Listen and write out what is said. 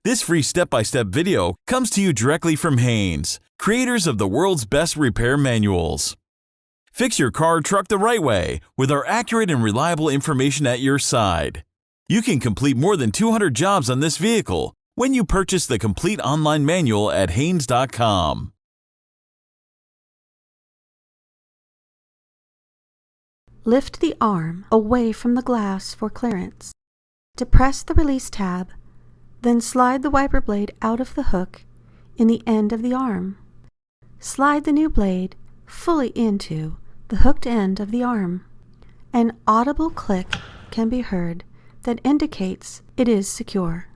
This free step-by-step video comes to you directly from Haynes, creators of the world's best repair manuals. Fix your car or truck the right way with our accurate and reliable information at your side. You can complete more than 200 jobs on this vehicle when you purchase the complete online manual at Haynes.com. Lift the arm away from the glass for clearance. Depress the release tab, then slide the wiper blade out of the hook in the end of the arm. Slide the new blade fully into the hooked end of the arm. An audible click can be heard that indicates it is secure.